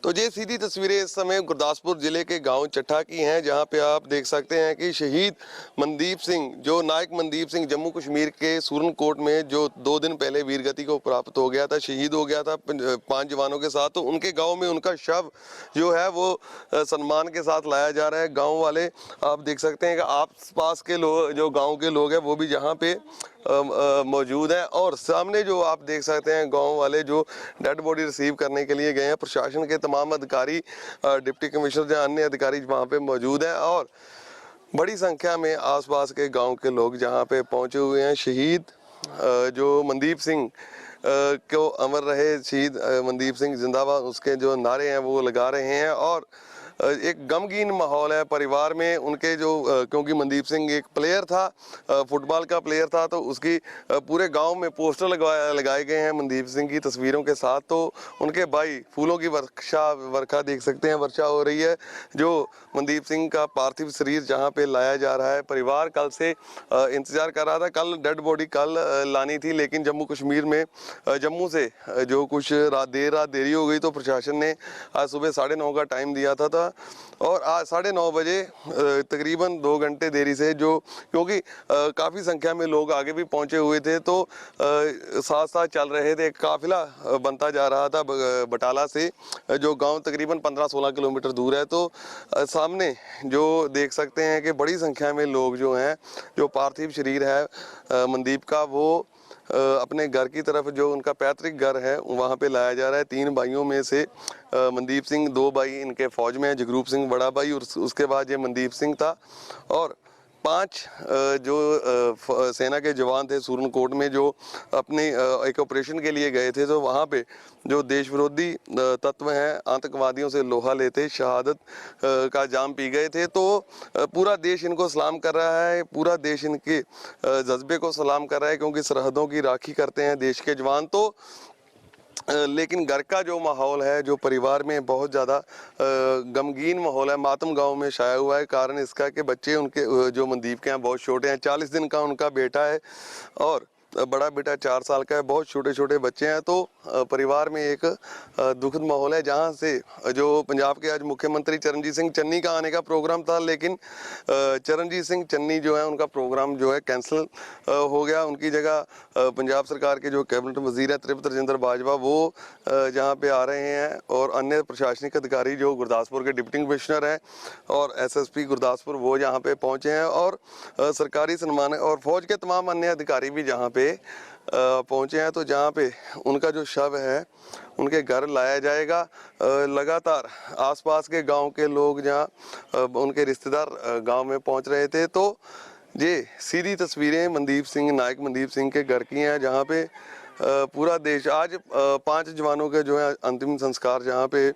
तो ये सीधी तस्वीरें इस समय गुरदासपुर जिले के गांव चट्ठा की हैं, जहां पे आप देख सकते हैं कि शहीद मनदीप सिंह, जो नायक मनदीप सिंह जम्मू कश्मीर के सूरनकोट में जो 2 दिन पहले वीरगति को प्राप्त हो गया था, शहीद हो गया था 5 जवानों के साथ। तो उनके गांव में उनका शव जो है वो सम्मान के साथ लाया जा रहा है। गाँव वाले आप देख सकते हैं कि आस पास के लोग, जो गाँव के लोग हैं, वो भी यहाँ पे मौजूद है। और सामने जो आप देख सकते हैं गांव वाले जो डेड बॉडी रिसीव करने के लिए गए हैं, प्रशासन के तमाम अधिकारी, डिप्टी कमिश्नर या अन्य अधिकारी वहां पे मौजूद हैं और बड़ी संख्या में आसपास के गांव के लोग जहां पे पहुंचे हुए हैं। शहीद जो मनदीप सिंह को अमर रहे, शहीद मनदीप सिंह जिंदाबाद, उसके जो नारे हैं वो लगा रहे हैं। और एक गमगीन माहौल है परिवार में उनके, जो क्योंकि मनदीप सिंह एक प्लेयर था, फुटबॉल का प्लेयर था, तो उसकी पूरे गांव में पोस्टर लगाए गए हैं मनदीप सिंह की तस्वीरों के साथ। तो उनके भाई फूलों की वर्षा देख सकते हैं, वर्षा हो रही है। जो मनदीप सिंह का पार्थिव शरीर जहां पे लाया जा रहा है, परिवार कल से इंतजार कर रहा था। कल डेड बॉडी कल लानी थी, लेकिन जम्मू कश्मीर में जम्मू से जो कुछ रात देरी हो गई, तो प्रशासन ने आज सुबह 9:30 का टाइम दिया था और आज 9:30 बजे तकरीबन 2 घंटे देरी से, जो क्योंकि काफ़ी संख्या में लोग आगे भी पहुंचे हुए थे, तो साथ साथ चल रहे थे। काफिला बनता जा रहा था बटाला से, जो गांव तकरीबन 15-16 किलोमीटर दूर है। तो सामने जो देख सकते हैं कि बड़ी संख्या में लोग जो हैं, जो पार्थिव शरीर है मनदीप का, वो अपने घर की तरफ, जो उनका पैतृक घर है, वहाँ पे लाया जा रहा है। 3 भाइयों में से मनदीप सिंह, 2 भाई इनके फौज में है, जगरूप सिंह बड़ा भाई, और उसके बाद ये मनदीप सिंह था। और 5 जो सेना के जवान थे सूरनकोट में, जो अपने एक ऑपरेशन के लिए गए थे, तो वहाँ पे जो देश विरोधी तत्व हैं, आतंकवादियों से लोहा लेते शहादत का जाम पी गए थे। तो पूरा देश इनको सलाम कर रहा है, पूरा देश इनके जज्बे को सलाम कर रहा है, क्योंकि सरहदों की राखी करते हैं देश के जवान। तो लेकिन घर का जो माहौल है, जो परिवार में बहुत ज़्यादा गमगीन माहौल है, मातम गांव में छाया हुआ है। कारण इसका कि बच्चे उनके, जो मनदीप के यहाँ, बहुत छोटे हैं। 40 दिन का उनका बेटा है और बड़ा बेटा 4 साल का है। बहुत छोटे छोटे बच्चे हैं। तो परिवार में एक दुखद माहौल है, जहां से जो पंजाब के आज मुख्यमंत्री चरणजीत सिंह चन्नी का आने का प्रोग्राम था, लेकिन चरणजीत सिंह चन्नी जो है, उनका प्रोग्राम जो है कैंसिल हो गया। उनकी जगह पंजाब सरकार के जो कैबिनेट वजीर है तृप्त राजेंद्र बाजवा, वो जहाँ पे आ रहे हैं। और अन्य प्रशासनिक अधिकारी जो गुरदासपुर के डिप्टी कमिश्नर हैं और SSP गुरदासपुर, वो यहाँ पे पहुँचे हैं। और सरकारी सम्मान और फौज के तमाम अन्य अधिकारी भी जहाँ पे पहुँचे हैं। तो जहाँ पे उनका जो शव है, उनके घर लाया जाएगा। लगातार आसपास के गांव के लोग, जहाँ उनके रिश्तेदार गांव में पहुँच रहे थे। तो ये सीधी तस्वीरें मनदीप सिंह, नायक मनदीप सिंह के घर की हैं, जहाँ पे पूरा देश आज 5 जवानों के जो है अंतिम संस्कार जहाँ पे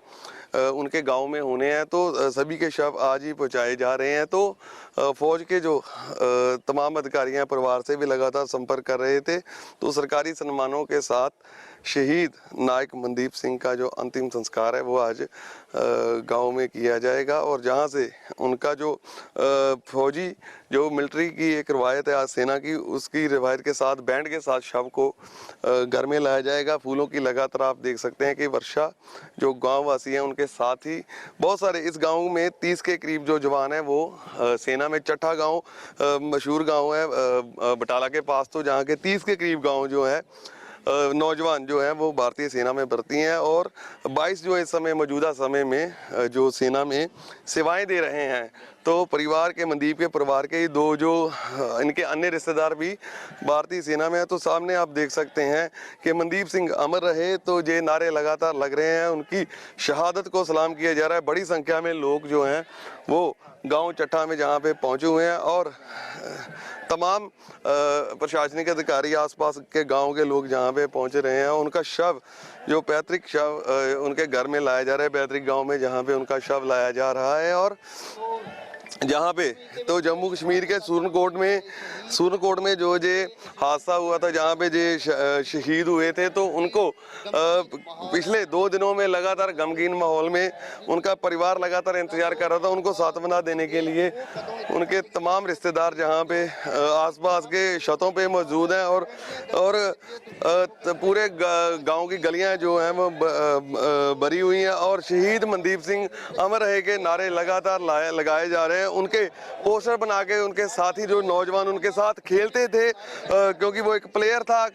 उनके गांव में होने हैं। तो सभी के शव आज ही पहुंचाए जा रहे हैं। तो फौज के जो तमाम अधिकारी हैं, परिवार से भी लगातार संपर्क कर रहे थे। तो सरकारी सम्मानों के साथ शहीद नायक मनदीप सिंह का जो अंतिम संस्कार है, वो आज गांव में किया जाएगा। और जहां से उनका जो फौजी, जो मिलिट्री की एक रवायत है आज सेना की, उसकी रवायत के साथ बैंड के साथ शव को घर में लाया जाएगा। फूलों की लगातार आप देख सकते हैं कि वर्षा, जो गांव वासी हैं उनके साथ ही बहुत सारे, इस गांव में 30 के करीब जो जवान हैं, वो सेना में, चट्ठा गांव मशहूर गांव है बटाला के पास, तो जहां के 30 के करीब गांव जो है नौजवान जो हैं, वो भारतीय सेना में भर्ती हैं। और 22 जो इस समय मौजूदा समय में जो सेना में सेवाएं दे रहे हैं। तो परिवार के, मनदीप के परिवार के ही 2 जो इनके अन्य रिश्तेदार भी भारतीय सेना में है। तो सामने आप देख सकते हैं कि मनदीप सिंह अमर रहे, तो ये नारे लगातार लग रहे हैं, उनकी शहादत को सलाम किया जा रहा है। बड़ी संख्या में लोग जो हैं, वो गांव चट्ठा में जहां पे पहुंचे हुए हैं। और तमाम प्रशासनिक अधिकारी, आसपास के गांव के लोग जहां पे पहुंच रहे हैं, उनका शव, जो पैतृक शव उनके घर में लाया जा रहा है, पैतृक गांव में जहां पे उनका शव लाया जा रहा है। और जहाँ पे तो जम्मू कश्मीर के सूरनकोट में जो हादसा हुआ था, जहाँ पे शहीद हुए थे, तो उनको पिछले 2 दिनों में लगातार गमगीन माहौल में उनका परिवार लगातार इंतजार कर रहा था। उनको सांत्वना देने के लिए उनके तमाम रिश्तेदार जहाँ पे आसपास के छतों पे मौजूद हैं और पूरे गांव की गलियां जो हैं वो भरी हुई हैं और शहीद मनदीप सिंह अमर रहे के नारे लगातार लगाए जा रहे हैं। उनके पोस्टर बना के उनके साथी जो नौजवान उनके साथ खेलते थे, क्योंकि वो एक प्लेयर था,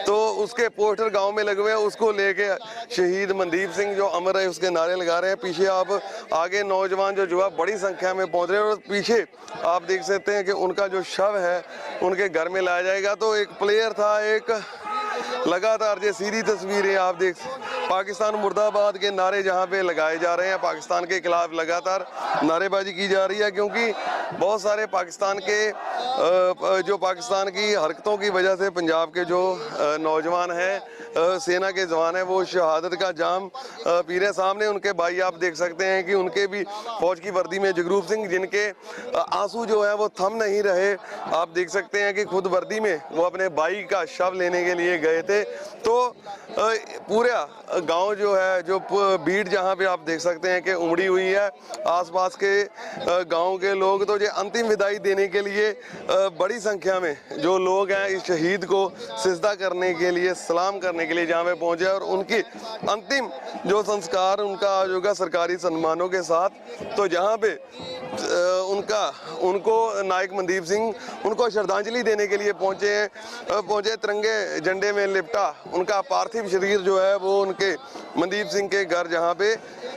तो उसके पोस्टर गांव में लगे हुए हैं। उसको लेके शहीद मनदीप सिंह जो अमर रहे उसके नारे लगा रहे हैं। पीछे आप आगे नौजवान जो युवा बड़ी संख्या में पहुंच रहे हैं और पीछे आप देख सकते हैं कि उनका जो शव है उनके घर में लाया जाएगा। तो एक प्लेयर था, एक लगातार ये सीधी तस्वीरें आप देख, पाकिस्तान मुर्दाबाद के नारे जहां पे लगाए जा रहे हैं, पाकिस्तान के खिलाफ लगातार नारेबाजी की जा रही है, क्योंकि बहुत सारे पाकिस्तान की हरकतों की वजह से पंजाब के जो नौजवान हैं, सेना के जवान हैं, वो शहादत का जाम पी रहे। सामने उनके भाई आप देख सकते हैं कि उनके भी फौज की वर्दी में जगरूप सिंह, जिनके आंसू जो है वो थम नहीं रहे। आप देख सकते हैं कि खुद वर्दी में वो अपने भाई का शव लेने के लिए गए थे। तो पूरा गांव जो है, जो भीड़ जहां पे आप देख सकते हैं कि उमड़ी हुई है, आसपास के गांव के लोग तो ये अंतिम विदाई देने के लिए बड़ी संख्या में जो लोग हैं इस शहीद को सिजदा करने के लिए, सलाम करने के लिए जहां पे पहुंचे और उनकी अंतिम जो संस्कार उनका होगा सरकारी सम्मानों के साथ। तो जहां पे उनको नायक मनदीप सिंह उनको श्रद्धांजलि देने के लिए पहुंचे तिरंगे झंडे में लिपटा उनका पार्थिव शरीर जो है वो उनके मनदीप सिंह के घर जहां पे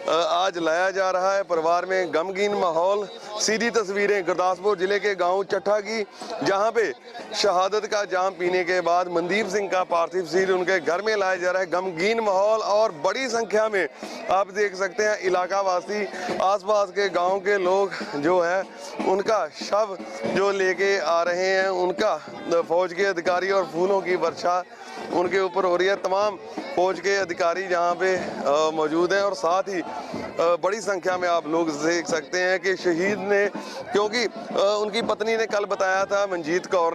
आज लाया जा रहा है। परिवार में गमगीन माहौल, सीधी तस्वीरें गुरदासपुर जिले के गांव चट्ठा की, जहां पे शहादत का जाम पीने के बाद मनदीप सिंह का पार्थिव शरीर उनके घर में लाया जा रहा है। गमगीन माहौल और बड़ी संख्या में आप देख सकते हैं इलाका वासी, आसपास के गांव के लोग जो है उनका शव जो लेके आ रहे हैं, उनका फौज के अधिकारी और फूलों की वर्षा उनके ऊपर हो रही है। तमाम फौज के अधिकारी जहां पे मौजूद हैं और साथ ही बड़ी संख्या में आप लोग देख सकते हैं कि शहीद ने, क्योंकि उनकी पत्नी ने कल बताया था मनदीप कौर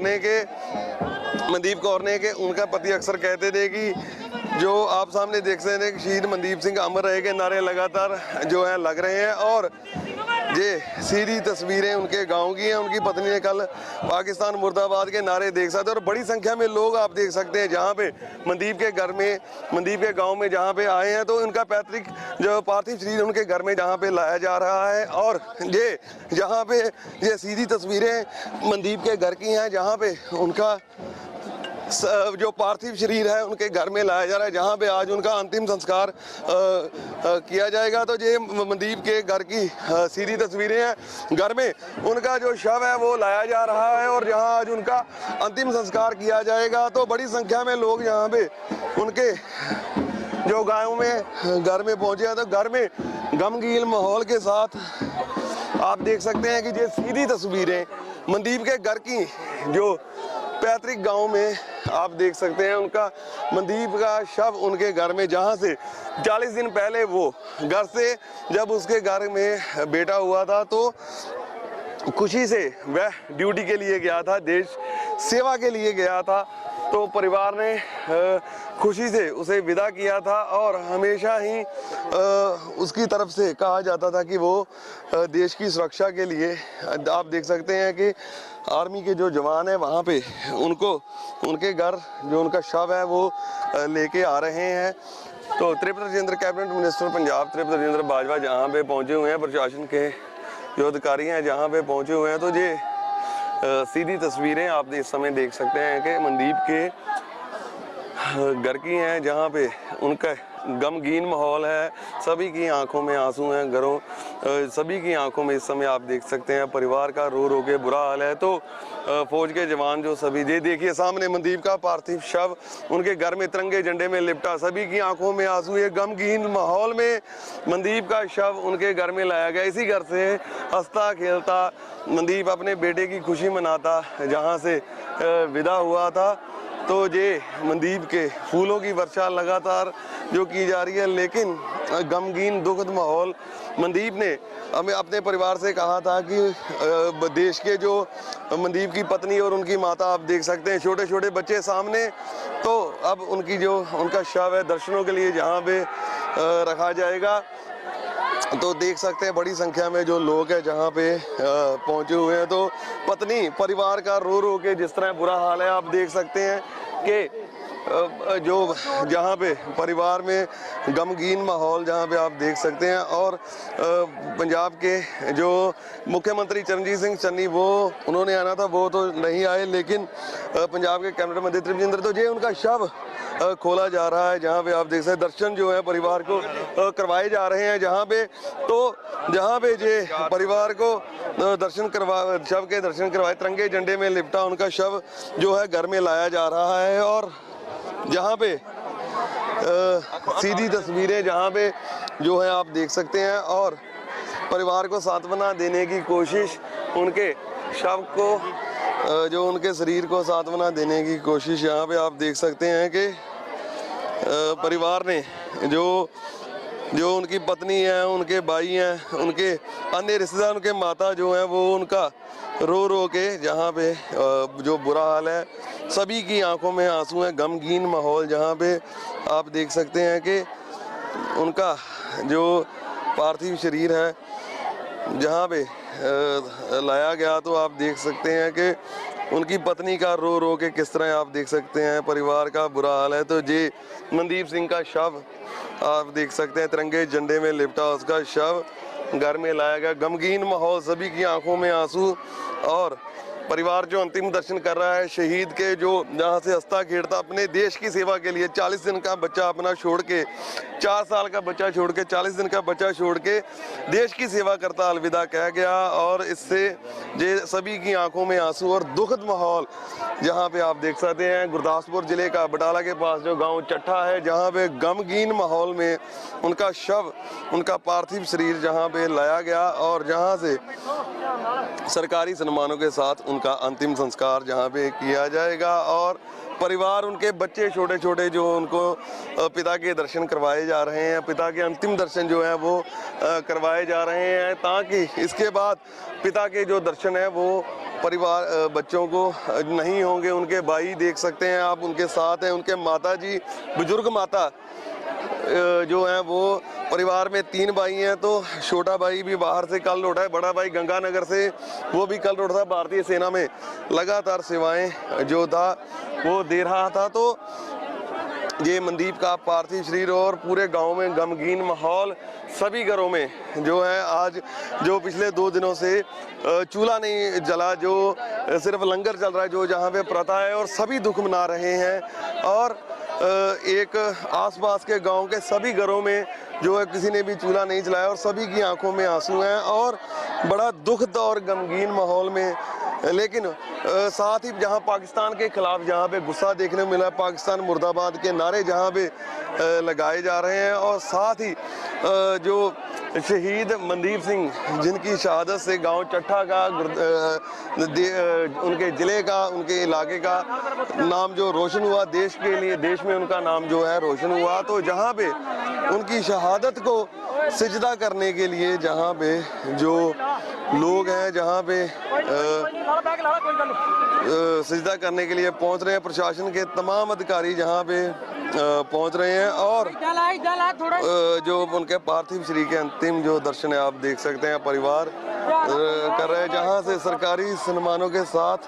ने कि उनका पति अक्सर कहते थे कि जो आप सामने देख सकते हैं कि शहीद मनदीप सिंह अमर रहे के नारे लगातार जो है लग रहे हैं। और ये सीधी तस्वीरें उनके गांव की हैं। उनकी पत्नी ने कल पाकिस्तान मुर्दाबाद के नारे देख सकते हैं और बड़ी संख्या में लोग आप देख सकते हैं जहां पे मनदीप के गांव में जहां पे आए हैं। तो उनका पैतृक जो पार्थिव शरीर उनके घर में जहां पे लाया जा रहा है और ये जहां पे ये सीधी तस्वीरें मनदीप के घर की हैं, जहां पे उनका जो पार्थिव शरीर है उनके घर में लाया जा रहा है, जहां पे आज उनका अंतिम संस्कार किया जाएगा। तो ये मनदीप के घर की सीधी तस्वीरें हैं, घर में उनका जो शव है वो लाया जा रहा है और जहां आज उनका अंतिम संस्कार किया जाएगा। तो बड़ी संख्या में लोग यहाँ पे उनके जो गाँव में घर में पहुंचे हैं, तो घर में गमगीन माहौल के साथ आप देख सकते हैं कि ये सीधी तस्वीरें मनदीप के घर की, जो पैतृक गांव में आप देख सकते हैं उनका मनदीप का शव उनके घर में, जहां से 40 दिन पहले वो घर से जब उसके घर में बेटा हुआ था तो खुशी से वह ड्यूटी के लिए गया था, देश सेवा के लिए गया था। तो परिवार ने खुशी से उसे विदा किया था और हमेशा ही उसकी तरफ से कहा जाता था कि वो देश की सुरक्षा के लिए, आप देख सकते हैं कि आर्मी के जो जवान हैं वहाँ पे उनके घर जो उनका शव है वो लेके आ रहे हैं। तो तृप्त राजेंद्र कैबिनेट मिनिस्टर पंजाब तृप्त राजेंद्र बाजवा जहाँ पे पहुँचे हुए हैं, प्रशासन के जो अधिकारी हैं जहाँ पे पहुँचे हुए हैं। तो ये सीधी तस्वीरें आप इस समय देख सकते हैं कि मनदीप के घर की हैं, जहाँ पे उनका गमगीन माहौल है, सभी की आंखों में आंसू हैं, सभी की आंखों में इस समय आप देख सकते हैं परिवार का रो रो के बुरा हाल है। तो फौज के जवान जो सभी, ये देखिए सामने मनदीप का पार्थिव शव उनके घर में तिरंगे झंडे में लिपटा, सभी की आंखों में आंसू। ये गमगीन माहौल में मनदीप का शव उनके घर में लाया गया। इसी घर से हंसता खेलता मनदीप अपने बेटे की खुशी मनाता जहाँ से विदा हुआ था। तो ये मनदीप के फूलों की वर्षा लगातार जो की जा रही है, लेकिन गमगीन दुखद माहौल। मनदीप ने हमें अपने परिवार से कहा था कि देश के जो मनदीप की पत्नी और उनकी माता, आप देख सकते हैं छोटे छोटे बच्चे सामने, तो अब उनका शव है दर्शनों के लिए जहाँ पे रखा जाएगा। तो देख सकते हैं बड़ी संख्या में जो लोग हैं जहाँ पे पहुँचे हुए हैं। तो पत्नी परिवार का रो रो के जिस तरह बुरा हाल है, आप देख सकते हैं कि जो जहाँ पे परिवार में गमगीन माहौल जहाँ पे आप देख सकते हैं। और पंजाब के जो मुख्यमंत्री चरणजीत सिंह चन्नी उन्होंने आना था, वो तो नहीं आए, लेकिन पंजाब के कैबिनेट मंत्री तृप्तिंदर, तो ये उनका शव खोला जा रहा है जहाँ पे आप देख सकते हैं दर्शन जो है परिवार को करवाए जा रहे हैं। जहाँ पे ये परिवार को शव के दर्शन करवाए, तिरंगे झंडे में लिपटा उनका शव जो है घर में लाया जा रहा है। और जहाँ पे सीधी तस्वीरें जहाँ पे जो है आप देख सकते हैं, और परिवार को सांत्वना देने की कोशिश, उनके शव को जो उनके शरीर को सांत्वना देने की कोशिश यहाँ पे आप देख सकते हैं कि परिवार ने जो उनकी पत्नी है, उनके भाई हैं, उनके अन्य रिश्तेदार, उनके माता जो हैं, वो उनका रो रो के जहाँ पे जो बुरा हाल है, सभी की आंखों में आंसू हैं, गमगीन माहौल। जहाँ पे आप देख सकते हैं कि उनका जो पार्थिव शरीर है जहाँ पे लाया गया, तो आप देख सकते हैं कि उनकी पत्नी का रो रो के किस तरह आप देख सकते हैं परिवार का बुरा हाल है। तो ये मनदीप सिंह का शव आप देख सकते हैं, तिरंगे झंडे में लिपटा उसका शव घर में लाया गया, गमगीन माहौल, सभी की आंखों में आंसू। और परिवार जो अंतिम दर्शन कर रहा है शहीद के, जो जहाँ से हंसता खेलता अपने देश की सेवा के लिए 40 दिन का बच्चा अपना छोड़ के, 4 साल का बच्चा छोड़ के, 40 दिन का बच्चा छोड़ के देश की सेवा करता अलविदा कह गया। और इससे ये सभी की आंखों में आंसू और दुखद माहौल जहाँ पे आप देख सकते हैं गुरदासपुर जिले का बटाला के पास जो गांव चट्ठा है, जहाँ पे गमगीन माहौल में उनका शव, उनका पार्थिव शरीर जहाँ पे लाया गया, और जहाँ से सरकारी सम्मानों के साथ उनका अंतिम संस्कार जहाँ पे किया जाएगा। और परिवार, उनके बच्चे छोटे छोटे जो उनको पिता के दर्शन करवाए जा रहे हैं, पिता के अंतिम दर्शन जो है वो करवाए जा रहे हैं, ताकि इसके बाद पिता के जो दर्शन है वो परिवार बच्चों को नहीं होंगे। उनके भाई देख सकते हैं आप, उनके साथ हैं, उनके माता जी, बुजुर्ग माता जो हैं वो, परिवार में 3 भाई हैं, तो छोटा भाई भी बाहर से कल लौटा है, बड़ा भाई गंगानगर से वो भी कल लौटा था। भारतीय सेना में लगातार सेवाएं जो था वो दे रहा था। तो ये मनदीप का पार्थिव शरीर और पूरे गांव में गमगीन माहौल, सभी घरों में जो है आज जो पिछले 2 दिनों से चूल्हा नहीं जला, जो सिर्फ लंगर चल रहा है, जो जहाँ पे प्रथा है, और सभी दुख मना रहे हैं। और एक आसपास के गांव के सभी घरों में जो है किसी ने भी चूल्हा नहीं जलाया, और सभी की आंखों में आंसू हैं और बड़ा दुखद और गमगीन माहौल में। लेकिन साथ ही जहां पाकिस्तान के खिलाफ जहां पे गुस्सा देखने को मिला, पाकिस्तान मुर्दाबाद के नारे जहां पे लगाए जा रहे हैं, और साथ ही जो शहीद मनदीप सिंह जिनकी शहादत से गांव चट्ठा का, उनके ज़िले का, उनके इलाके का नाम जो रोशन हुआ, देश के लिए, देश में उनका नाम जो है रोशन हुआ। तो जहां पे उनकी शहादत को सिजदा करने के लिए जहां पे जो लोग हैं, जहां पे सिजदा करने के लिए पहुंच रहे हैं, प्रशासन के तमाम अधिकारी जहां पे पहुंच रहे हैं, और जो उनके पार्थिव शरीर के अंतिम जो दर्शन है आप देख सकते हैं परिवार कर रहे हैं, जहां से सरकारी सम्मानों के साथ,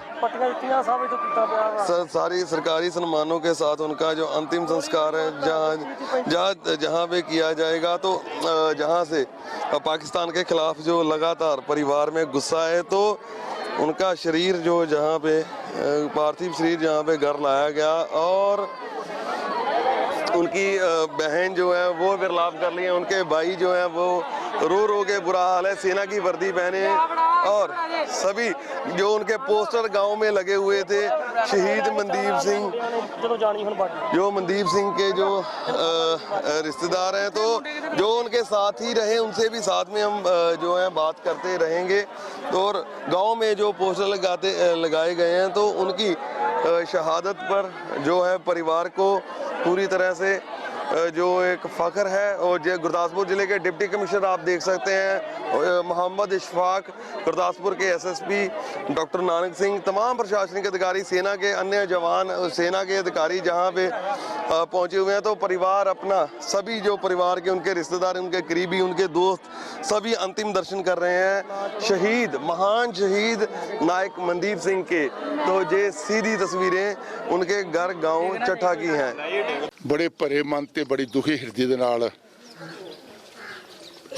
सारी सरकारी सम्मानों के साथ उनका जो अंतिम संस्कार है जहां पे किया जाएगा। तो जहां से पाकिस्तान के खिलाफ जो लगातार परिवार में गुस्सा है, तो उनका शरीर जो जहां पे पार्थिव शरीर जहां पे घर लाया गया, और उनकी बहन जो है वो विरलाप कर ली है, उनके भाई जो है वो रो रो के बुरा हाल है, सेना की वर्दी पहने, और सभी जो उनके पोस्टर गांव में लगे हुए थे, शहीद मनदीप सिंह, जो मनदीप सिंह के जो रिश्तेदार हैं, तो जो उनके साथ ही रहे उनसे भी साथ में हम जो है बात करते रहेंगे। और गांव में जो पोस्टर लगाए गए हैं तो उनकी शहादत पर जो है परिवार को पूरी तरह से जो एक फ़ख्र है। और जो गुरदासपुर ज़िले के डिप्टी कमिश्नर आप देख सकते हैं मोहम्मद इशफाक, गुरदासपुर के एसएसपी डॉक्टर नानक सिंह, तमाम प्रशासनिक अधिकारी, सेना के अन्य जवान, सेना के अधिकारी जहां पे पहुंचे हुए हैं। तो परिवार अपना, सभी जो परिवार के उनके रिश्तेदार, उनके करीबी, उनके दोस्त सभी अंतिम दर्शन कर रहे हैं शहीद, महान शहीद नायक मनदीप सिंह के। तो ये सीधी तस्वीरें उनके घर गाँव चट्ठा की हैं। बड़े भरे मन ते बड़ी दुखी हिरदे दे नाल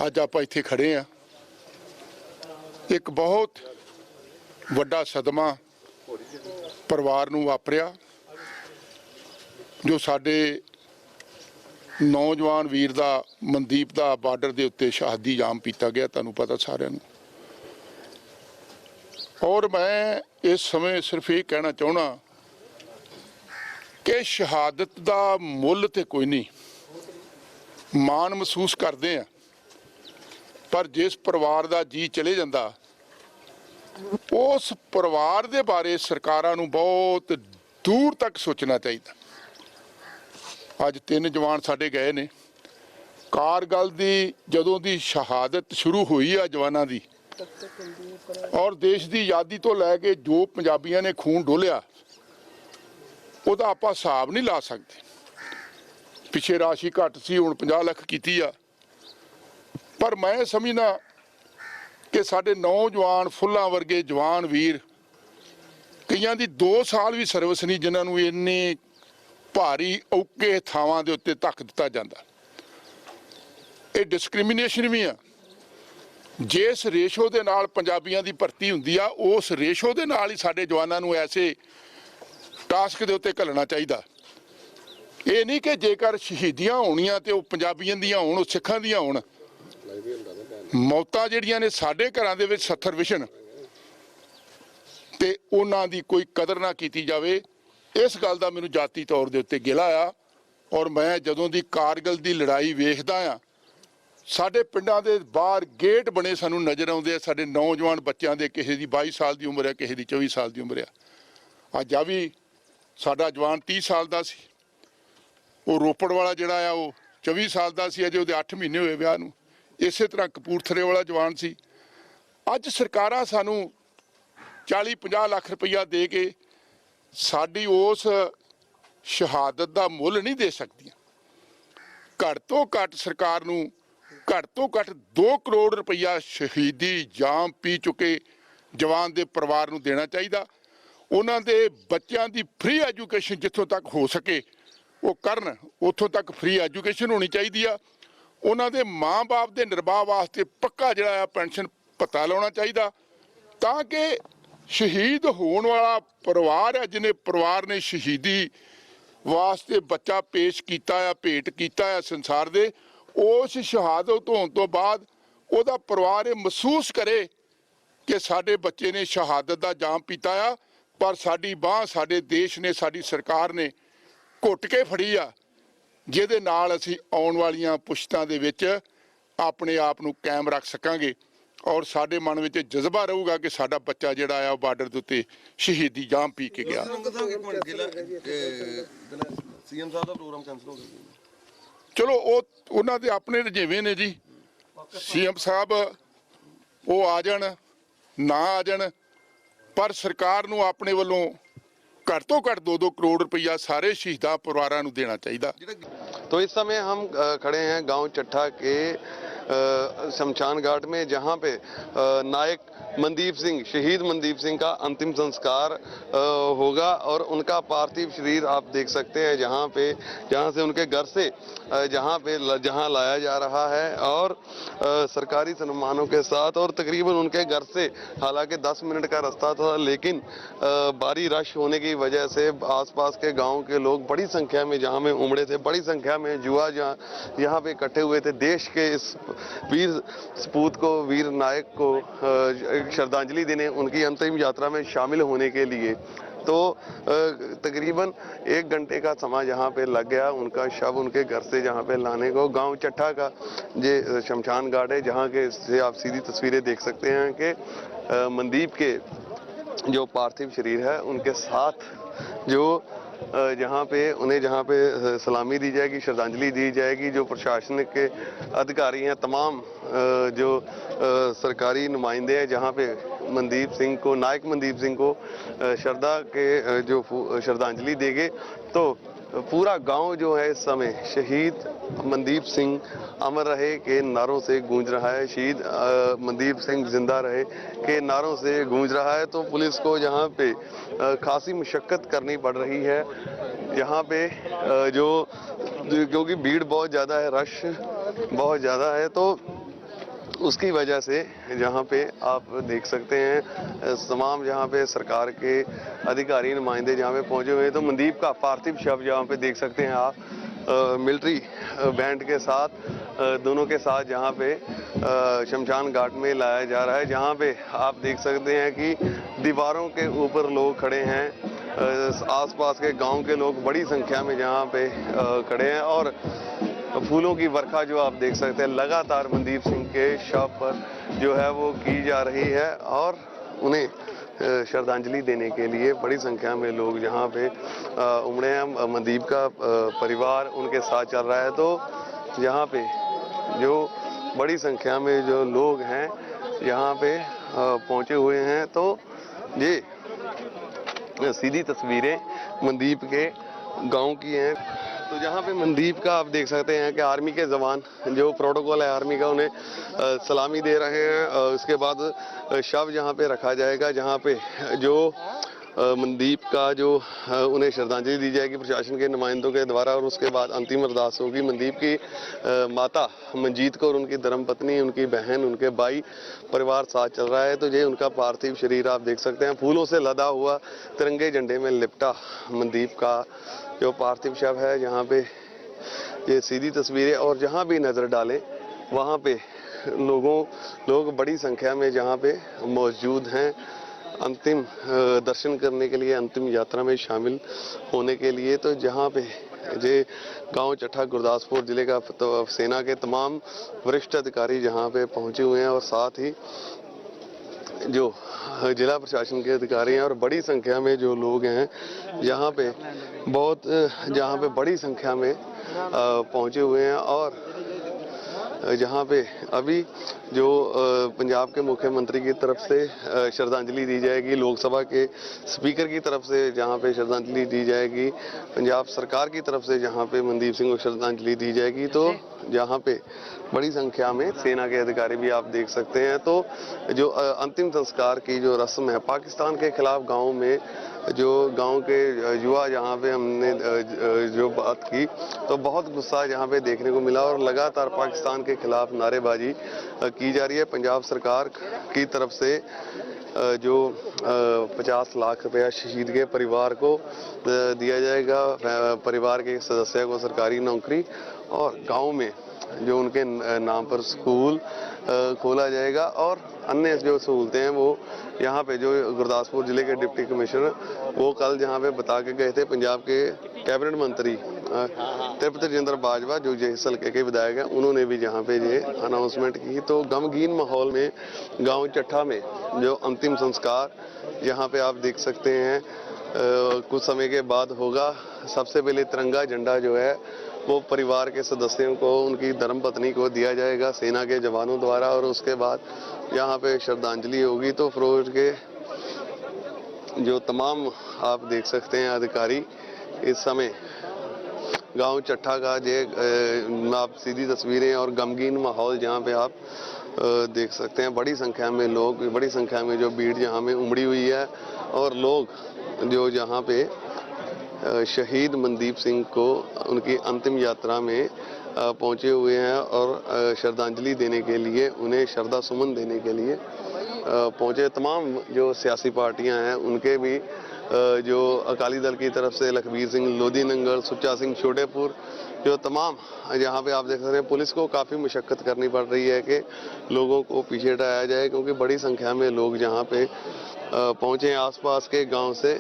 अज आपां इत्थे खड़े आ। एक बहुत वड्डा सदमा परिवार नूं वापरिया जो साडे नौजवान वीर दा मनदीप दा बार्डर दे उत्ते शहादी जाम पीता गया, तुहानूं पता सारिआं नूं। और मैं इस समय सिर्फ ये कहना चाहुंदा कि शहादत दा मुੱਲ ते कोई नहीं, मान महसूस करते हैं, पर जिस परिवार दा जी चले जाता उस परिवार दे बारे सरकारां नूं बहुत दूर तक सोचना चाहिए। अज 3 जवान साडे गए ने। कारगिल दी जदों दी शहादत शुरू हुई आ जवानां दी, और देश दी आज़ादी तो लैके जो पंजाबियां ने खून डोलिया ਉਹਦਾ ਆਪਾਂ ਹਿਸਾਬ नहीं ला सकते। पिछे राशि घट सी, हुण 50 ਲੱਖ कीती आ। पर मैं समझना कि साडे नौजवान फुल्लां वर्गे जवान वीर, कईयां दी 2 साल भी सर्विस नहीं, जिन्हां नूं इन्ने भारी औके थावां दे उत्ते धक दिता जांदा। ये डिस्क्रिमिनेशन भी आ। जिस रेशो दे नाल पंजाबियां दी भर्ती हुंदी आ, उस रेशो दे नाल ही साडे जवानां नूं ऐसे टास्क के उत्ते घलना चाहिए। ये नहीं कि जेकर शहीदियां होनियां तो पंजाबियों दियां होण, सिखां दियां होण। मौतां जिहड़ियां ने साडे घरां दे विच 70 विशन ते उन्हां दी कोई कदर ना कीती जावे। इस गल दा मैनूं जाती तौर दे उत्ते गिला आ। और मैं जदों दी कारगिल दी लड़ाई वेखदा आ, साडे पिंडां दे बाहर गेट बने सानूं नज़र आउंदे आ। साडे नौजवान बच्चों दे किसी दी 22 साल दी उम्र है, किसी दी 24 साल दी उम्र है। अज आ भी साडा जवान 30 साल का सी, वो रोपड़ वाला जिहड़ा आ वो 24 साल का सी, अजे उहदे 8 महीने होए विआह नूं। इसे तरह कपूरथले वाला जवान सी। अज सरकारां सानूं 40-50 लाख रुपया दे के साडी उस शहादत का मुੱਲ नहीं दे सकदियां। घट तो घट सरकार नूं घट तो घट 2 करोड़ रुपया शहीदी जाम पी चुके जवान के परिवार नूं देना चाहिए। उन्हां दे बच्चों की फ्री एजुकेशन जिथों तक हो सके वो करन, उतों तक फ्री एजुकेशन होनी चाहिए आ। उन्हां दे माँ बाप के निर्वाह वास्ते पक्का जिहड़ा पेंशन भत्ता लाउणा चाहिए, ताकि शहीद होने वाला परिवार है, जिन्हें परिवार ने शहीदी वास्ते बच्चा पेश किया, भेंट किया संसार दे, उस शहादत होने तो बाद उहदा परिवार ये महसूस करे कि साडे बच्चे ने शहादत का जाम पीता आ, पर साडी बांह साडे देश ने, साडी सरकार ने घुट के फड़ी आ, जिहदे नाल असीं आउण वालीआं पुश्तां दे विच अपने आप नूं कायम रख सकांगे। और साडे मन विच जज्बा रहूगा कि साडा बच्चा जिहड़ा आ बार्डर दे उत्ते शहीदी जाम पी के गया। सीएम साहब दा प्रोग्राम कैंसिल हो गया। चलो उन्हां दे अपने रजेवे ने जी। सीएम साहब वो आ जाण ना आ जाण, पर सरकार नूं अपने वालों घट तो घट 2-2 करोड़ रुपया सारे शहीदा परिवारां नूं देना चाहिए। तो इस समय हम खड़े हैं गांव चट्ठा के शमशान घाट में, जहां पे नायक मनदीप सिंह, शहीद मनदीप सिंह का अंतिम संस्कार होगा। और उनका पार्थिव शरीर आप देख सकते हैं जहां से उनके घर से जहां लाया जा रहा है, और सरकारी सम्मानों के साथ। और तकरीबन उनके घर से हालांकि 10 मिनट का रास्ता था, लेकिन भारी रश होने की वजह से आसपास के गांव के लोग बड़ी संख्या में जहां में उमड़े थे, बड़ी संख्या में युवा यहाँ पे इकट्ठे हुए थे देश के इस वीर सपूत को, वीर नायक को श्रद्धांजलि देने, उनकी अंतिम यात्रा में शामिल होने के लिए। तो तकरीबन 1 घंटे का समय यहाँ पे लग गया उनका शव उनके घर से जहाँ पे लाने को। गांव चट्ठा का ये शमशान घाट है, जहाँ के से आप सीधी तस्वीरें देख सकते हैं कि मनदीप के जो पार्थिव शरीर है उनके साथ जो जहाँ पे उन्हें जहाँ पे सलामी दी जाएगी, श्रद्धांजलि दी जाएगी, जो प्रशासनिक के अधिकारी हैं, तमाम जो सरकारी नुमाइंदे हैं, जहाँ पे मनदीप सिंह को, नायक मनदीप सिंह को श्रद्धांजलि देंगे, तो पूरा गांव जो है इस समय शहीद मनदीप सिंह अमर रहे के नारों से गूंज रहा है, शहीद मनदीप सिंह जिंदा रहे के नारों से गूंज रहा है। तो पुलिस को यहाँ पे खासी मुशक्कत करनी पड़ रही है यहाँ पे क्योंकि भीड़ बहुत ज़्यादा है, रश बहुत ज़्यादा है, तो उसकी वजह से जहाँ पे आप देख सकते हैं तमाम जहाँ पे सरकार के अधिकारी नुमाइंदे जहाँ पे पहुँचे हुए हैं। तो मनदीप का पार्थिव शव जहाँ पे देख सकते हैं आप मिलिट्री बैंड के साथ दोनों के साथ जहाँ पे शमशान घाट में लाया जा रहा है, जहाँ पे आप देख सकते हैं कि दीवारों के ऊपर लोग खड़े हैं, आसपास के गांव के लोग बड़ी संख्या में जहाँ पे खड़े हैं और फूलों की वर्षा जो आप देख सकते हैं लगातार मनदीप सिंह के शव पर जो है वो की जा रही है और उन्हें श्रद्धांजलि देने के लिए बड़ी संख्या में लोग जहाँ पे उमड़े हैं। मनदीप का परिवार उनके साथ चल रहा है, तो यहाँ पे जो बड़ी संख्या में जो लोग हैं यहाँ पे पहुँचे हुए हैं। तो ये सीधी तस्वीरें मनदीप के गांव की हैं। तो जहाँ पे मनदीप का आप देख सकते हैं कि आर्मी के जवान जो प्रोटोकॉल है आर्मी का, उन्हें सलामी दे रहे हैं। उसके बाद शव जहाँ पे रखा जाएगा, जहाँ पे जो मनदीप का जो उन्हें श्रद्धांजलि दी जाएगी प्रशासन के नुमाइंदों के द्वारा, और उसके बाद अंतिम अरदास होगी। मनदीप की माता मंजीत कौर, उनकी धर्मपत्नी, उनकी बहन, उनके भाई परिवार साथ चल रहा है। तो ये उनका पार्थिव शरीर आप देख सकते हैं, फूलों से लदा हुआ तिरंगे झंडे में लिपटा मनदीप का जो पार्थिव शव है। यहाँ पे ये सीधी तस्वीरें, और जहाँ भी नज़र डालें वहाँ पे लोग बड़ी संख्या में जहाँ पे मौजूद हैं अंतिम दर्शन करने के लिए, अंतिम यात्रा में शामिल होने के लिए। तो जहाँ पे ये गांव चट्ठा गुरदासपुर जिले का सेना के तमाम वरिष्ठ अधिकारी जहाँ पे पहुँचे हुए हैं और साथ ही जो जिला प्रशासन के अधिकारी हैं और बड़ी संख्या में जो लोग हैं यहाँ पे जहाँ पे बड़ी संख्या में पहुँचे हुए हैं। और जहाँ पे अभी जो पंजाब के मुख्यमंत्री की तरफ से श्रद्धांजलि दी जाएगी, लोकसभा के स्पीकर की तरफ से जहाँ पे श्रद्धांजलि दी जाएगी, पंजाब सरकार की तरफ से जहाँ पे मनदीप सिंह को श्रद्धांजलि दी जाएगी, तो जहाँ पे बड़ी संख्या में सेना के अधिकारी भी आप देख सकते हैं। तो जो अंतिम संस्कार की जो रस्म है, पाकिस्तान के खिलाफ गाँव में जो गांव के युवा जहाँ पे हमने जो बात की, तो बहुत गुस्सा यहाँ पे देखने को मिला और लगातार पाकिस्तान के खिलाफ नारेबाजी की जा रही है। पंजाब सरकार की तरफ से जो 50 लाख रुपया शहीद के परिवार को दिया जाएगा, परिवार के सदस्य को सरकारी नौकरी, और गांव में जो उनके नाम पर स्कूल खोला जाएगा और अन्य जो सहूलतें हैं वो यहाँ पे जो गुरदासपुर जिले के डिप्टी कमिश्नर वो कल जहाँ पे बता के गए थे, पंजाब के कैबिनेट मंत्री तृप्त राजेंद्र बाजवा जो जिस हल्के के विधायक हैं, उन्होंने भी जहाँ पे ये अनाउंसमेंट की। तो गमगीन माहौल में गांव चट्ठा में जो अंतिम संस्कार यहाँ पे आप देख सकते हैं कुछ समय के बाद होगा। सबसे पहले तिरंगा झंडा जो है वो परिवार के सदस्यों को, उनकी धर्मपत्नी को दिया जाएगा सेना के जवानों द्वारा, और उसके बाद यहाँ पे श्रद्धांजलि होगी। तो फिरोज के जो तमाम आप देख सकते हैं अधिकारी इस समय गांव चट्ठा का आप सीधी तस्वीरें और गमगीन माहौल जहाँ पे आप देख सकते हैं, बड़ी संख्या में लोग, बड़ी संख्या में जो भीड़ यहाँ में उमड़ी हुई है, और लोग जो जहाँ पे शहीद मनदीप सिंह को उनकी अंतिम यात्रा में पहुंचे हुए हैं और श्रद्धांजलि देने के लिए, उन्हें श्रद्धा सुमन देने के लिए पहुंचे। तमाम जो सियासी पार्टियां हैं उनके भी जो अकाली दल की तरफ से लखबीर सिंह लोधी नंगल, सुच्चा सिंह छोटेपुर, जो तमाम यहाँ पे आप देख सकते हैं पुलिस को काफ़ी मुशक्कत करनी पड़ रही है कि लोगों को पीछे हटाया जाए, क्योंकि बड़ी संख्या में लोग जहाँ पे पहुँचे आसपास के गांव से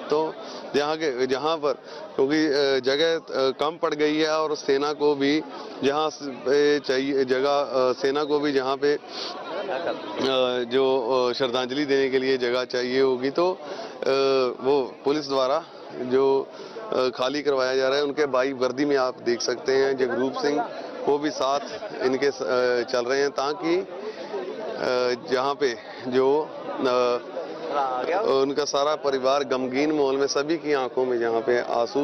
तो जहाँ पर क्योंकि जगह कम पड़ गई है और सेना को भी जहाँ पे चाहिए जगह, सेना को भी जहाँ पे जो श्रद्धांजलि देने के लिए जगह चाहिए होगी, तो वो पुलिस द्वारा जो खाली करवाया जा रहा है। उनके भाई वर्दी में आप देख सकते हैं जगरूप सिंह, वो भी साथ इनके चल रहे हैं, ताकि जहाँ पे जो उनका सारा परिवार गमगीन माहौल में, सभी की आंखों में जहाँ पे आंसू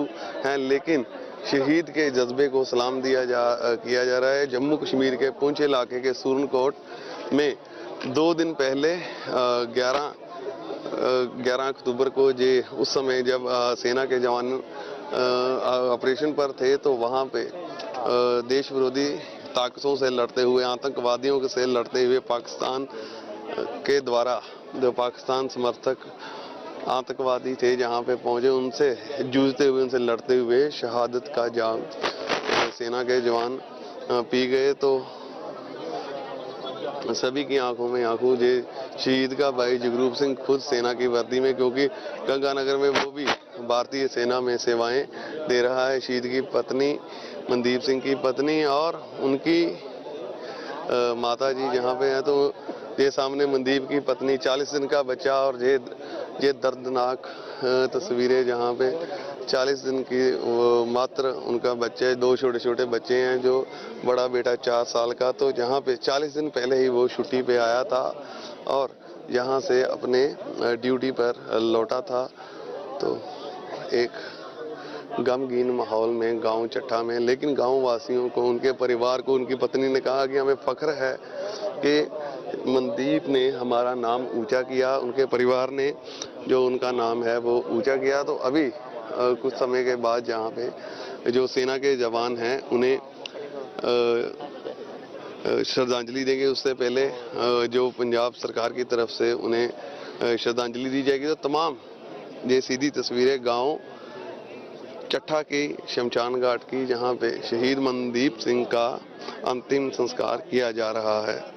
हैं, लेकिन शहीद के जज्बे को सलाम किया जा रहा है। जम्मू कश्मीर के पुंछ इलाके के सूरनकोट में 2 दिन पहले 11 अक्टूबर को उस समय जब सेना के जवान ऑपरेशन पर थे, तो वहाँ पे देश विरोधी ताकतों से लड़ते हुए, आतंकवादियों से लड़ते हुए पाकिस्तान के द्वारा जो पाकिस्तान समर्थक आतंकवादी थे जहाँ पे पहुँचे, उनसे जूझते हुए, उनसे लड़ते हुए शहादत का जाम सेना के जवान पी गए। तो सभी की आंखों में आंसू। शहीद का भाई जगरूप सिंह खुद सेना की वर्दी में, क्योंकि गंगानगर में वो भी भारतीय सेना में सेवाएं दे रहा है। शहीद की पत्नी मनदीप सिंह की पत्नी और उनकी माता जी जहाँ पे हैं, तो ये सामने मनदीप की पत्नी, 40 दिन का बच्चा, और ये दर्दनाक तस्वीरें जहाँ पे 40 दिन की मात्र उनका बच्चा है। 2 छोटे छोटे बच्चे हैं, जो बड़ा बेटा 4 साल का, तो जहाँ पे 40 दिन पहले ही वो छुट्टी पे आया था और यहाँ से अपने ड्यूटी पर लौटा था। तो एक गमगीन माहौल में गांव चट्टा में, लेकिन गांव वासियों को, उनके परिवार को, उनकी पत्नी ने कहा कि हमें फख्र है कि मनदीप ने हमारा नाम ऊंचा किया, उनके परिवार ने जो उनका नाम है वो ऊंचा किया। तो अभी कुछ समय के बाद जहाँ पे जो सेना के जवान हैं उन्हें श्रद्धांजलि देंगे, उससे पहले जो पंजाब सरकार की तरफ से उन्हें श्रद्धांजलि दी जाएगी। तो तमाम ये सीधी तस्वीरें गांव चट्टा की शमशान घाट की, जहां पे शहीद मनदीप सिंह का अंतिम संस्कार किया जा रहा है।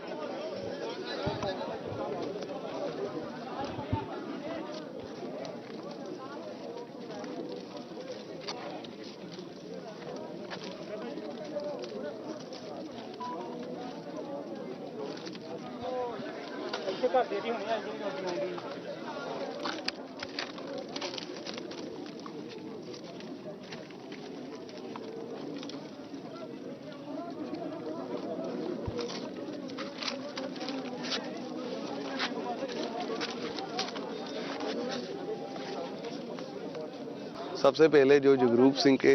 सबसे पहले जो जगरूप सिंह के,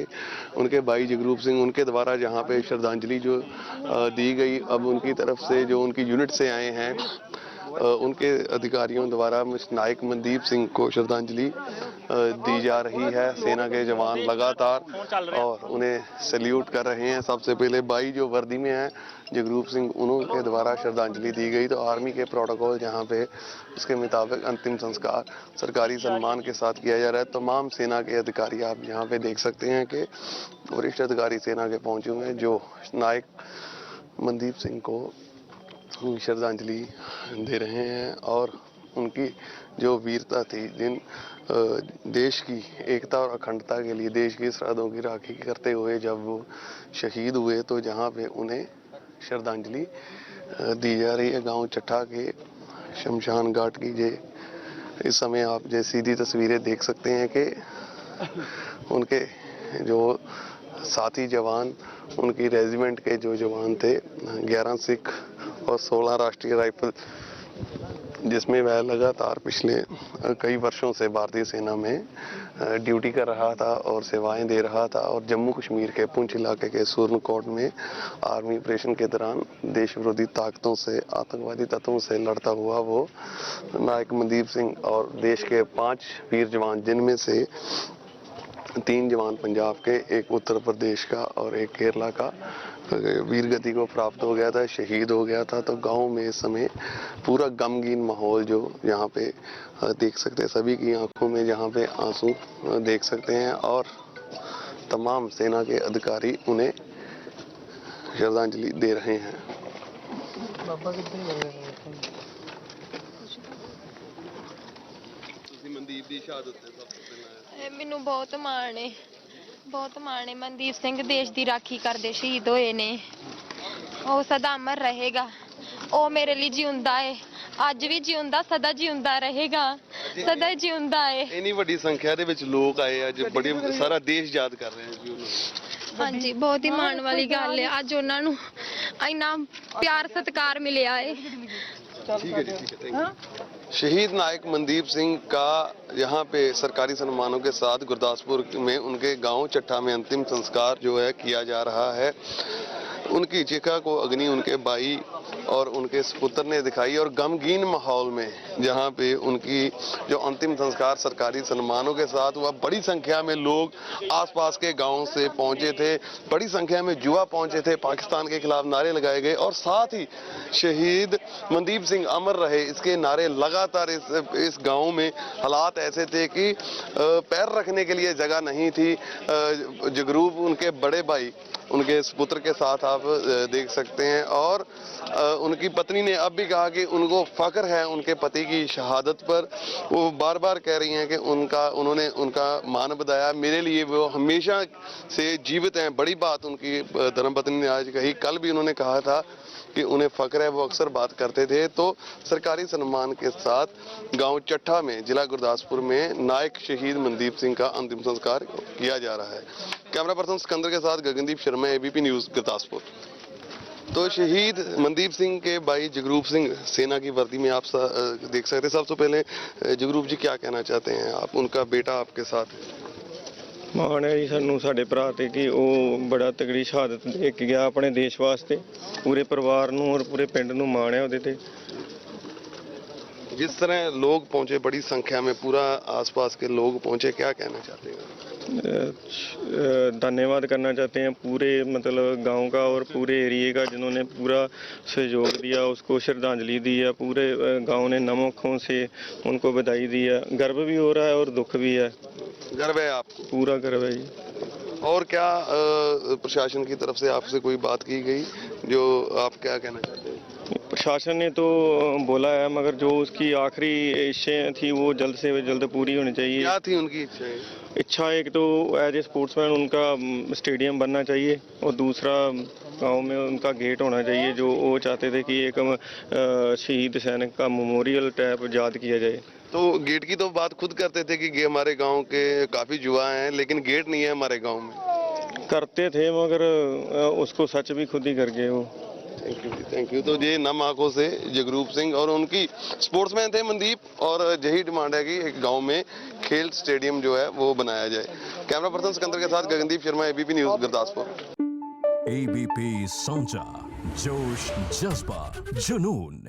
उनके भाई जगरूप सिंह, उनके द्वारा जहाँ पे श्रद्धांजलि जो दी गई, अब उनकी तरफ से जो उनकी यूनिट से आए हैं, उनके अधिकारियों द्वारा नायक मनदीप सिंह को श्रद्धांजलि दी जा रही है। सेना के जवान लगातार और उन्हें सैल्यूट कर रहे हैं। सबसे पहले भाई जो वर्दी में है जगरूप सिंह, उनके द्वारा श्रद्धांजलि दी गई। तो आर्मी के प्रोटोकॉल जहां पे उसके मुताबिक अंतिम संस्कार सरकारी सम्मान के साथ किया जा रहा है। तमाम सेना के अधिकारी आप यहाँ पे देख सकते हैं कि वरिष्ठ अधिकारी सेना के पहुंचे हुए हैं, जो नायक मनदीप सिंह को श्रद्धांजलि दे रहे हैं और उनकी जो वीरता थी, जिन देश की एकता और अखंडता के लिए देश की सरहदों की राखी करते हुए जब वो शहीद हुए, तो जहां पे उन्हें श्रद्धांजलि दी जा रही है गांव चट्टा के शमशान घाट की। इस समय आप जो सीधी तस्वीरें देख सकते हैं कि उनके जो साथी जवान, उनकी रेजिमेंट के जो जवान थे, 11 सिख और 16 राष्ट्रीय राइफल, जिसमें वह लगातार पिछले कई वर्षों से भारतीय सेना में ड्यूटी कर रहा था और सेवाएं दे रहा था, और जम्मू कश्मीर के पुंछ इलाके के सूरनकोट में आर्मी ऑपरेशन के दौरान देश विरोधी ताकतों से, आतंकवादी तत्वों से लड़ता हुआ वो नायक मनदीप सिंह और देश के 5 वीर जवान, जिनमें से 3 जवान पंजाब के, एक उत्तर प्रदेश का और एक केरला का, वीर गति को प्राप्त हो गया था, शहीद हो गया था। तो गांव में इस समय पूरा गमगीन माहौल जो यहाँ पे देख सकते हैं, सभी की आंखों में जहाँ पे आंसू देख सकते हैं, और तमाम सेना के अधिकारी उन्हें श्रद्धांजलि दे रहे हैं। ਮਨਦੀਪ ਦੀ ਸ਼ਹਾਦਤ ਤੇ ਸਭ ਤੋਂ ਪਹਿਲਾਂ? ਮੈਨੂੰ ਬਹੁਤ ਮਾਣ ਹੈ, ਬਹੁਤ ਮਾਣ ਹੈ। ਮਨਦੀਪ ਸਿੰਘ ਦੇਸ਼ ਦੀ ਰਾਖੀ ਕਰਦੇ ਸ਼ਹੀਦ ਹੋਏ ਨੇ, ਉਹ ਸਦਾ ਅਮਰ ਰਹੇਗਾ। ਉਹ ਮੇਰੇ ਲਈ ਜਿਉਂਦਾ ਹੈ, ਅੱਜ ਵੀ ਜਿਉਂਦਾ, ਸਦਾ ਜਿਉਂਦਾ ਰਹੇਗਾ, ਸਦਾ ਹੀ ਜਿਉਂਦਾ ਹੈ। ਇੰਨੀ ਵੱਡੀ ਸੰਖਿਆ ਦੇ ਵਿੱਚ ਲੋਕ ਆਏ ਅੱਜ, ਬੜੀ ਸਾਰਾ ਦੇਸ਼ ਯਾਦ ਕਰ ਰਿਹਾ ਹੈ ਜੀ ਉਹਨੂੰ। ਹਾਂਜੀ, ਬਹੁਤ ਹੀ ਮਾਣ ਵਾਲੀ ਗੱਲ ਹੈ, ਅੱਜ ਉਹਨਾਂ ਨੂੰ ਇੰਨਾ ਪਿਆਰ ਸਤਿਕਾਰ ਮਿਲਿਆ ਹੈ। ठीक है जी, ठीक है, थैंक यू। शहीद नायक मनदीप सिंह का यहाँ पे सरकारी सम्मानों के साथ गुरदासपुर में उनके गांव चट्ठा में अंतिम संस्कार जो है किया जा रहा है। उनकी चिका को अग्नि उनके भाई और उनके सुपुत्र ने दिखाई, और गमगीन माहौल में जहाँ पे उनकी जो अंतिम संस्कार सरकारी सम्मानों के साथ हुआ, बड़ी संख्या में लोग आसपास के गांवों से पहुंचे थे, बड़ी संख्या में युवा पहुंचे थे, पाकिस्तान के खिलाफ नारे लगाए गए, और साथ ही शहीद मनदीप सिंह अमर रहे इसके नारे लगातार इस गांव में। हालात ऐसे थे कि पैर रखने के लिए जगह नहीं थी। जगरूप उनके बड़े भाई उनके सुपुत्र के साथ आप देख सकते हैं, और उनकी पत्नी ने अब भी कहा कि उनको फख्र है उनके पति की शहादत पर। वो बार बार कह रही हैं कि उन्होंने उनका मान बताया, मेरे लिए वो हमेशा से जीवित हैं। बड़ी बात उनकी धर्मपत्नी ने आज कही, कल भी उन्होंने कहा था कि उन्हें फख्र है, वो अक्सर बात करते थे। तो सरकारी सम्मान के साथ गांव चट्ठा में जिला गुरदासपुर में नायक शहीद मनदीप सिंह का अंतिम संस्कार किया जा रहा है। कैमरा पर्सन सिकंदर के साथ गगनदीप शर्मा, एबीपी न्यूज गुरदासपुर। तो शहीद मनदीप सिंह के भाई जगरूप सिंह सेना की वर्दी में आप देख सकते हैं। सबसे पहले जगरूप जी क्या कहना चाहते हैं आप, उनका बेटा आपके साथ है? ਮਾਣ ਹੈ ਜੀ ਸਾਨੂੰ ਸਾਡੇ ਭਰਾ ਤੇ ਕਿ ਉਹ ਬੜਾ ਤਗੜੀ ਸ਼ਹਾਦਤ ਦੇ ਕੇ ਗਿਆ ਆਪਣੇ ਦੇਸ਼ ਵਾਸਤੇ। ਪੂਰੇ ਪਰਿਵਾਰ ਨੂੰ ਔਰ ਪੂਰੇ ਪਿੰਡ ਨੂੰ ਮਾਣ ਹੈ ਉਹਦੇ ਤੇ। जिस तरह लोग पहुंचे, बड़ी संख्या में पूरा आसपास के लोग पहुंचे, क्या कहना चाहते हैं? धन्यवाद करना चाहते हैं पूरे मतलब गांव का और पूरे एरिए का, जिन्होंने पूरा सहयोग दिया, उसको श्रद्धांजलि दी है। पूरे गांव ने नम आँखों से उनको बधाई दी है। गर्व भी हो रहा है और दुख भी है। गर्व है आपको? पूरा गर्व है जी। और क्या प्रशासन की तरफ से आपसे कोई बात की गई, जो आप क्या कहना चाहते हैं? प्रशासन ने तो बोला है, मगर जो उसकी आखिरी इच्छाएं थी वो जल्द से जल्द पूरी होनी चाहिए। क्या थी उनकी इच्छाएं? इच्छा एक तो एज ए स्पोर्ट्समैन उनका स्टेडियम बनना चाहिए, और दूसरा गांव में उनका गेट होना चाहिए। जो वो चाहते थे कि एक शहीद सैनिक का मेमोरियल टाइप याद किया जाए। तो गेट की तो बात खुद करते थे कि हमारे गांव के काफी युवा हैं, लेकिन गेट नहीं है हमारे गांव में। करते थे, मगर उसको सच भी खुद ही कर गए वो। Thank you, thank you. तो ये नम आंखों से जगरूप सिंह, और उनकी स्पोर्ट्समैन थे मनदीप, और यही डिमांड है कि एक गांव में खेल स्टेडियम जो है वो बनाया जाए। कैमरा पर्सन सिकंदर के साथ Gagandeep Sharma, ABP news Gurdaspur. ABP साँचा, जोश जज्बा जुनून।